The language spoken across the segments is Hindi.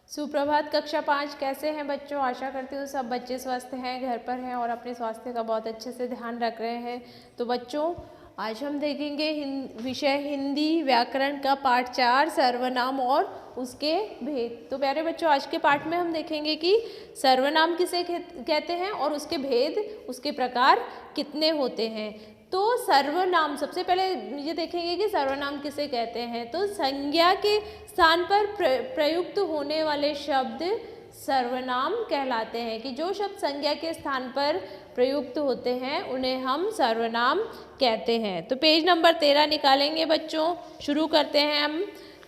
सुप्रभात कक्षा 5। कैसे हैं बच्चों? आशा करती हूँ सब बच्चे स्वस्थ हैं, घर पर हैं और अपने स्वास्थ्य का बहुत अच्छे से ध्यान रख रहे हैं। तो बच्चों आज हम देखेंगे विषय हिंदी व्याकरण का पाठ 4 सर्वनाम और उसके भेद। तो प्यारे बच्चों आज के पाठ में हम देखेंगे कि सर्वनाम किसे कहते हैं और उसके भेद, उसके प्रकार कितने होते हैं। तो सर्वनाम सबसे पहले ये देखेंगे कि सर्वनाम किसे कहते हैं। तो संज्ञा के स्थान पर प्रयुक्त होने वाले शब्द सर्वनाम कहलाते हैं। कि जो शब्द संज्ञा के स्थान पर प्रयुक्त होते हैं उन्हें हम सर्वनाम कहते हैं। तो पेज नंबर 13 निकालेंगे बच्चों। शुरू करते हैं हम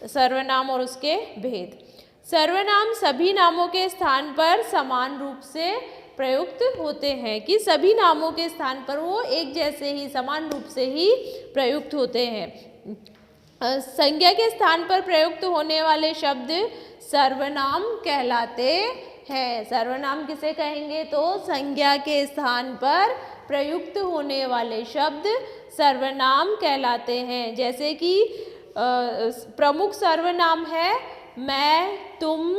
सर्वनाम और उसके भेद। सर्वनाम सभी नामों के स्थान पर समान रूप से प्रयुक्त होते हैं। कि सभी नामों के स्थान पर वो एक जैसे ही समान रूप से ही प्रयुक्त होते हैं। संज्ञा के स्थान पर प्रयुक्त होने वाले शब्द सर्वनाम कहलाते हैं। सर्वनाम किसे कहेंगे? तो संज्ञा के स्थान पर प्रयुक्त होने वाले शब्द सर्वनाम कहलाते हैं। जैसे कि प्रमुख सर्वनाम है मैं, तुम,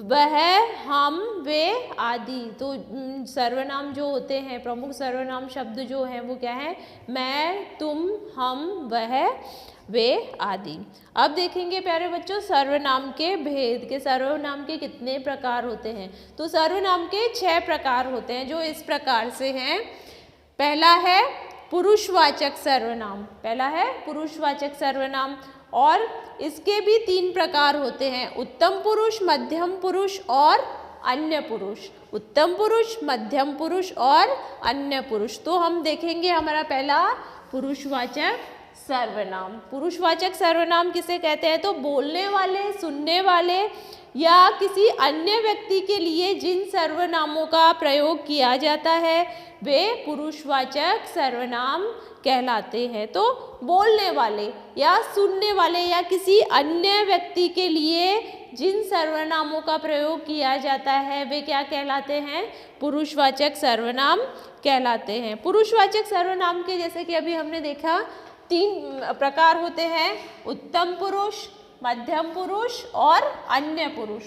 वह, हम, वे आदि। तो सर्वनाम जो होते हैं, प्रमुख सर्वनाम शब्द जो हैं वो क्या है? मैं, तुम, हम, वह, वे आदि। अब देखेंगे प्यारे बच्चों सर्वनाम के भेद के। सर्वनाम के कितने प्रकार होते हैं? तो सर्वनाम के 6 प्रकार होते हैं जो इस प्रकार से हैं। पहला है पुरुषवाचक सर्वनाम। पहला है पुरुषवाचक सर्वनाम और इसके भी 3 प्रकार होते हैं। उत्तम पुरुष, मध्यम पुरुष और अन्य पुरुष। उत्तम पुरुष, मध्यम पुरुष और अन्य पुरुष। तो हम देखेंगे हमारा पहला पुरुषवाचक सर्वनाम। पुरुषवाचक सर्वनाम किसे कहते हैं? तो बोलने वाले, सुनने वाले या किसी अन्य व्यक्ति के लिए जिन सर्वनामों का प्रयोग किया जाता है वे पुरुषवाचक सर्वनाम कहलाते हैं। तो बोलने वाले या सुनने वाले या किसी अन्य व्यक्ति के लिए जिन सर्वनामों का प्रयोग किया जाता है वे क्या कहलाते हैं? पुरुषवाचक सर्वनाम कहलाते हैं। पुरुषवाचक सर्वनाम के जैसे कि अभी हमने देखा 3 प्रकार होते हैं। उत्तम पुरुष, मध्यम पुरुष और अन्य पुरुष।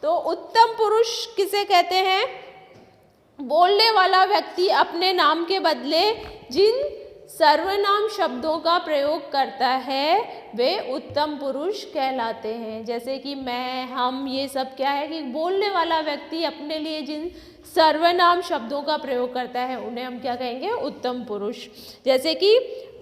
तो उत्तम पुरुष किसे कहते हैं? बोलने वाला व्यक्ति अपने नाम के बदले जिन सर्वनाम शब्दों का प्रयोग करता है वे उत्तम पुरुष कहलाते हैं। जैसे कि मैं, हम, ये सब क्या है कि बोलने वाला व्यक्ति अपने लिए जिन सर्वनाम शब्दों का प्रयोग करता है उन्हें हम क्या कहेंगे? उत्तम पुरुष। जैसे कि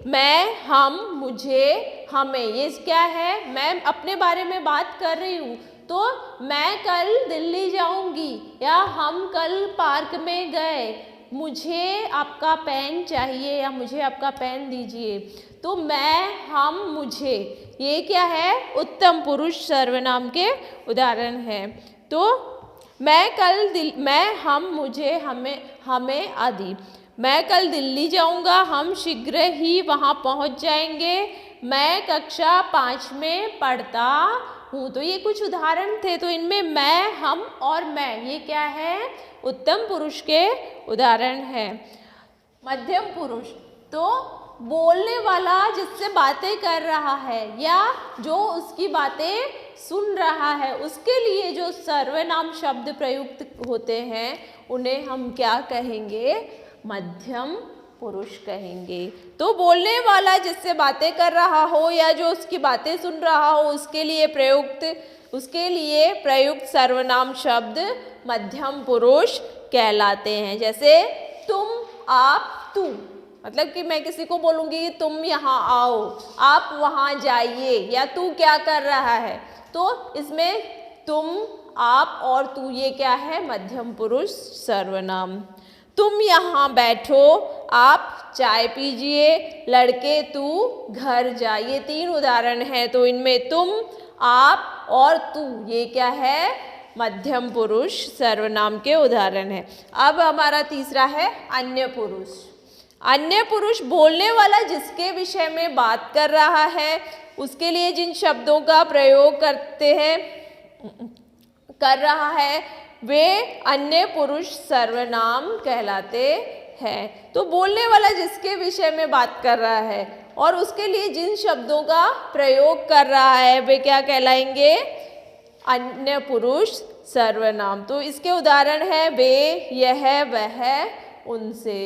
मैं, हम, मुझे, हमें, ये क्या है? मैं अपने बारे में बात कर रही हूँ तो मैं कल दिल्ली जाऊंगी या हम कल पार्क में गए, मुझे आपका पेन चाहिए या मुझे आपका पेन दीजिए। तो मैं, हम, मुझे, ये क्या है? उत्तम पुरुष सर्वनाम के उदाहरण हैं। तो मैं, हम, मुझे, हमें आदि। मैं कल दिल्ली जाऊंगा, हम शीघ्र ही वहाँ पहुँच जाएंगे, मैं कक्षा 5 में पढ़ता हूँ। तो ये कुछ उदाहरण थे। तो इनमें मैं, हम और मैं ये क्या है? उत्तम पुरुष के उदाहरण हैं। मध्यम पुरुष तो बोलने वाला जिससे बातें कर रहा है या जो उसकी बातें सुन रहा है उसके लिए जो सर्वनाम शब्द प्रयुक्त होते हैं उन्हें हम क्या कहेंगे? मध्यम पुरुष कहेंगे। तो बोलने वाला जिससे बातें कर रहा हो या जो उसकी बातें सुन रहा हो उसके लिए प्रयुक्त सर्वनाम शब्द मध्यम पुरुष कहलाते हैं। जैसे तुम, आप, तू। मतलब कि मैं किसी को बोलूँगी कि तुम यहाँ आओ, आप वहाँ जाइए या तू क्या कर रहा है। तो इसमें तुम, आप और तू ये क्या है? मध्यम पुरुष सर्वनाम। तुम यहाँ बैठो, आप चाय पीजिए, लड़के तू घर जा। ये 3 उदाहरण हैं। तो इनमें तुम, आप और तू ये क्या है? मध्यम पुरुष सर्वनाम के उदाहरण हैं। अब हमारा तीसरा है अन्य पुरुष। अन्य पुरुष बोलने वाला जिसके विषय में बात कर रहा है उसके लिए जिन शब्दों का प्रयोग कर रहा है वे अन्य पुरुष सर्वनाम कहलाते हैं। तो बोलने वाला जिसके विषय में बात कर रहा है और उसके लिए जिन शब्दों का प्रयोग कर रहा है वे क्या कहलाएंगे? अन्य पुरुष सर्वनाम। तो इसके उदाहरण है वे, यह, वह, उनसे।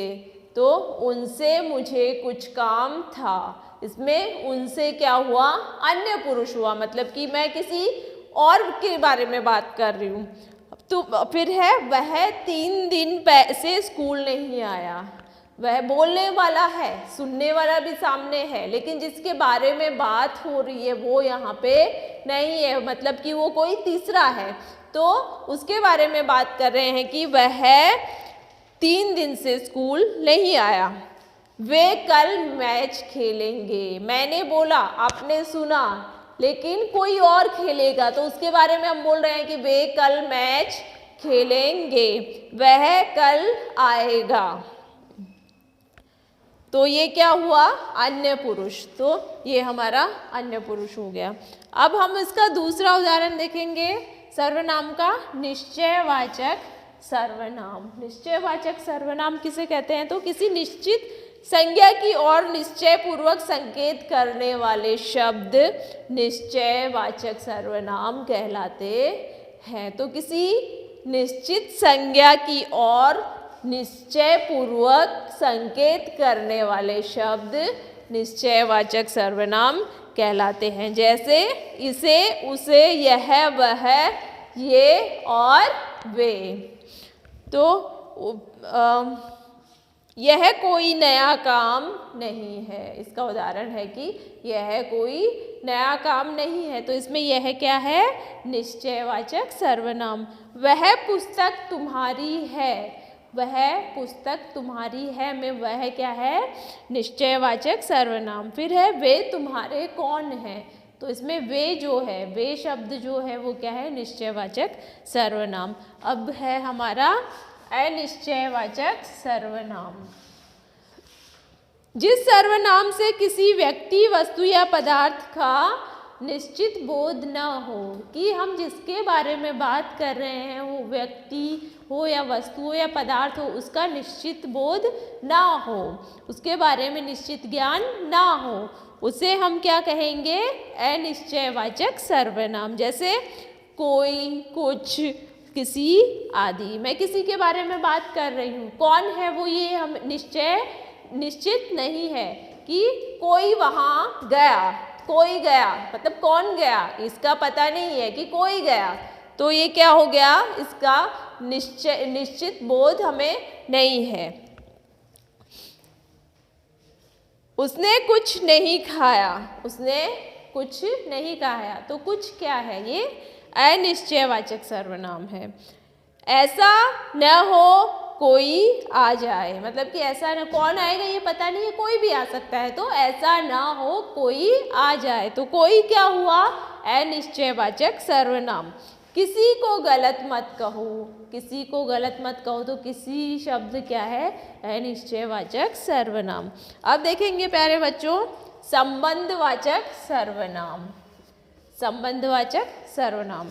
तो उनसे मुझे कुछ काम था, इसमें उनसे क्या हुआ, अन्य पुरुष हुआ, मतलब कि मैं किसी और के बारे में बात कर रही हूँ। तो फिर है वह 3 दिन से स्कूल नहीं आया। वह बोलने वाला है, सुनने वाला भी सामने है, लेकिन जिसके बारे में बात हो रही है वो यहाँ पे नहीं है, मतलब कि वो कोई तीसरा है। तो उसके बारे में बात कर रहे हैं कि वह 3 दिन से स्कूल नहीं आया। वे कल मैच खेलेंगे। मैंने बोला, आपने सुना, लेकिन कोई और खेलेगा, तो उसके बारे में हम बोल रहे हैं कि वे कल मैच खेलेंगे। वह कल आएगा। तो ये क्या हुआ, अन्य पुरुष। तो ये हमारा अन्य पुरुष हो गया। अब हम इसका दूसरा उदाहरण देखेंगे, सर्वनाम का निश्चयवाचक सर्वनाम। निश्चयवाचक सर्वनाम किसे कहते हैं, तो किसी निश्चित संज्ञा की ओर निश्चय पूर्वक संकेत करने वाले शब्द निश्चयवाचक सर्वनाम कहलाते हैं। तो किसी निश्चित संज्ञा की ओर निश्चय पूर्वक संकेत करने वाले शब्द निश्चयवाचक सर्वनाम कहलाते हैं। जैसे इसे, उसे, यह, वह, ये और वे। तो यह कोई नया काम नहीं है, इसका उदाहरण है कि यह कोई नया काम नहीं है। तो इसमें यह क्या है, निश्चयवाचक सर्वनाम। वह पुस्तक तुम्हारी है, वह पुस्तक तुम्हारी है में वह क्या है, निश्चयवाचक सर्वनाम। फिर है वे तुम्हारे कौन हैं, तो इसमें वे जो है, वे शब्द जो है वो क्या है, निश्चयवाचक सर्वनाम। अब है हमारा अनिश्चयवाचक सर्वनाम। जिस सर्वनाम से किसी व्यक्ति, वस्तु या पदार्थ का निश्चित बोध न हो, कि हम जिसके बारे में बात कर रहे हैं वो व्यक्ति हो या वस्तु हो या पदार्थ हो, उसका निश्चित बोध ना हो, उसके बारे में निश्चित ज्ञान ना हो, उसे हम क्या कहेंगे, अनिश्चयवाचक सर्वनाम। जैसे कोई, कुछ, किसी आदि। मैं किसी के बारे में बात कर रही हूँ, कौन है वो, ये हम निश्चित नहीं है कि कोई वहाँ गया, कोई गया मतलब कौन गया, इसका पता नहीं है कि कोई गया। तो ये क्या हो गया, इसका निश्चित बोध हमें नहीं है। उसने कुछ नहीं खाया, उसने कुछ नहीं खाया। तो कुछ क्या है, ये अनिश्चयवाचक सर्वनाम है। ऐसा न हो कोई आ जाए, मतलब कि ऐसा न, कौन आएगा ये पता नहीं है, कोई भी आ सकता है। तो ऐसा ना हो कोई आ जाए। तो कोई क्या हुआ, अनिश्चयवाचक सर्वनाम। किसी को गलत मत कहो, किसी को गलत मत कहो, तो किसी शब्द क्या है, अनिश्चयवाचक सर्वनाम। अब देखेंगे प्यारे बच्चों, संबंधवाचक सर्वनाम। संबंधवाचक सर्वनाम,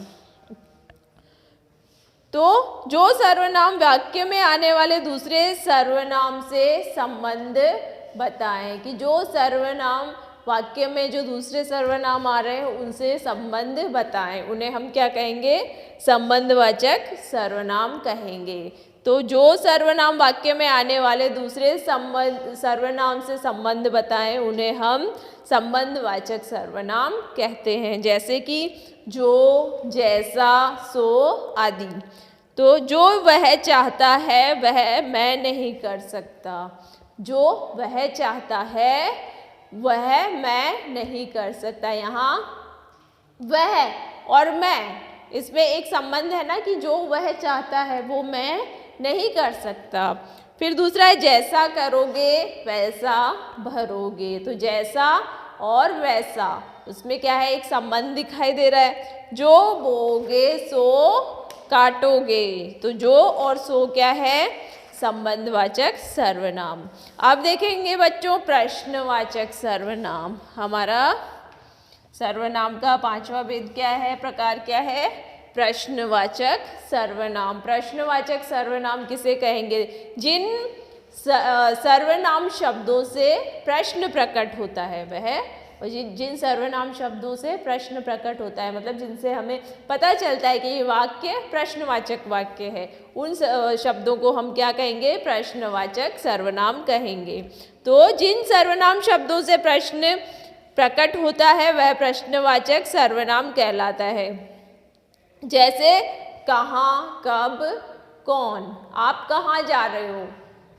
तो जो सर्वनाम वाक्य में आने वाले दूसरे सर्वनाम से संबंध बताएं, कि जो सर्वनाम वाक्य में जो दूसरे सर्वनाम आ रहे हैं उनसे संबंध बताएं, उन्हें हम क्या कहेंगे, संबंधवाचक सर्वनाम कहेंगे। तो जो सर्वनाम वाक्य में आने वाले दूसरे सर्वनाम से संबंध बताएं उन्हें हम संबंधवाचक सर्वनाम कहते हैं। जैसे कि जो, जैसा, सो आदि। तो जो वह चाहता है वह मैं नहीं कर सकता, जो वह चाहता है वह मैं नहीं कर सकता। यहाँ वह और मैं, इसमें एक संबंध है ना, कि जो वह चाहता है वो मैं नहीं कर सकता। फिर दूसरा है जैसा करोगे वैसा भरोगे। तो जैसा और वैसा, उसमें क्या है, एक संबंध दिखाई दे रहा है। जो बोगे सो काटोगे। तो जो और सो क्या है, संबंधवाचक सर्वनाम। अब देखेंगे बच्चों प्रश्नवाचक सर्वनाम। हमारा सर्वनाम का 5वां भेद क्या है, प्रकार क्या है, प्रश्नवाचक सर्वनाम। प्रश्नवाचक सर्वनाम किसे कहेंगे, जिन सर्वनाम शब्दों से प्रश्न प्रकट होता है वह और जिन सर्वनाम शब्दों से प्रश्न प्रकट होता है, मतलब जिनसे हमें पता चलता है कि ये वाक्य प्रश्नवाचक वाक्य है, उन शब्दों को हम क्या कहेंगे? प्रश्नवाचक सर्वनाम कहेंगे। तो जिन सर्वनाम शब्दों से प्रश्न प्रकट होता है वह प्रश्नवाचक सर्वनाम कहलाता है। जैसे कहाँ, कब, कौन। आप कहाँ जा रहे हो?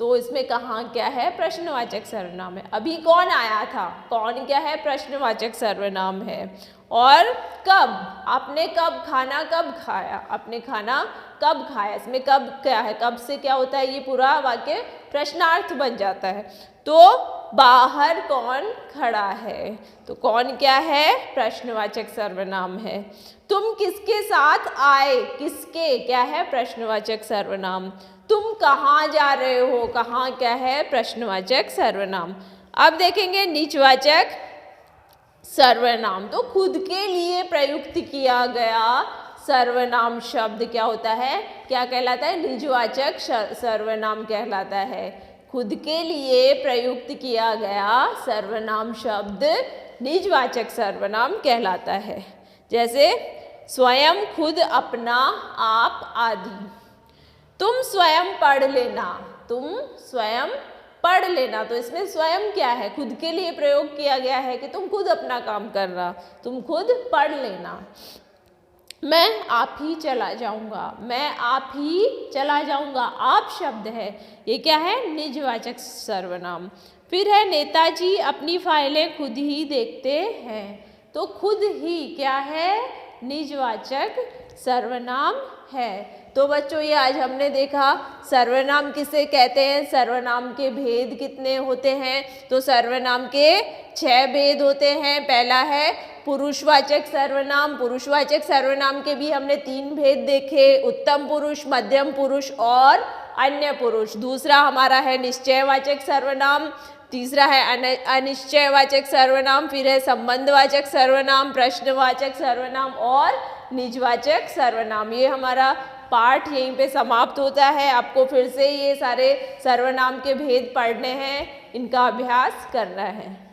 तो इसमें कहाँ क्या है? प्रश्नवाचक सर्वनाम है। अभी कौन आया था? कौन क्या है? प्रश्नवाचक सर्वनाम है। और कब, आपने कब खाना कब खाया? आपने खाना कब खाया? इसमें कब क्या है? कब से क्या होता है? ये पूरा वाक्य प्रश्नार्थ बन जाता है। तो बाहर कौन खड़ा है? तो कौन क्या है? प्रश्नवाचक सर्वनाम है। तुम किसके साथ आए? किसके क्या है? प्रश्नवाचक सर्वनाम। तुम कहाँ जा रहे हो? कहाँ क्या है? प्रश्नवाचक सर्वनाम। अब देखेंगे निजवाचक सर्वनाम। तो खुद के लिए प्रयुक्त किया गया सर्वनाम शब्द क्या होता है? क्या कहलाता है? निजवाचक सर्वनाम कहलाता है। खुद के लिए प्रयुक्त किया गया सर्वनाम शब्द निजवाचक सर्वनाम कहलाता है। जैसे स्वयं, खुद, अपना, आप आदि। तुम स्वयं पढ़ लेना। तुम स्वयं पढ़ लेना। तो इसमें स्वयं क्या है? खुद के लिए प्रयोग किया गया है कि तुम खुद अपना काम करना, तुम खुद पढ़ लेना। मैं आप ही चला जाऊंगा। मैं आप ही चला जाऊंगा। आप शब्द है, ये क्या है? निजवाचक सर्वनाम। फिर है नेताजी अपनी फाइलें खुद ही देखते हैं। तो खुद ही क्या है? निजवाचक सर्वनाम है। तो बच्चों ये आज हमने देखा सर्वनाम किसे कहते हैं, सर्वनाम के भेद कितने होते हैं। तो सर्वनाम के 6 भेद होते हैं। पहला है पुरुषवाचक सर्वनाम। पुरुषवाचक सर्वनाम के भी हमने 3 भेद देखे, उत्तम पुरुष, मध्यम पुरुष और अन्य पुरुष। दूसरा हमारा है निश्चयवाचक सर्वनाम। तीसरा है अनिश्चयवाचक सर्वनाम। फिर है संबंधवाचक सर्वनाम, प्रश्नवाचक सर्वनाम और निजवाचक सर्वनाम। ये हमारा पाठ यहीं पे समाप्त होता है। आपको फिर से ये सारे सर्वनाम के भेद पढ़ने हैं, इनका अभ्यास करना है।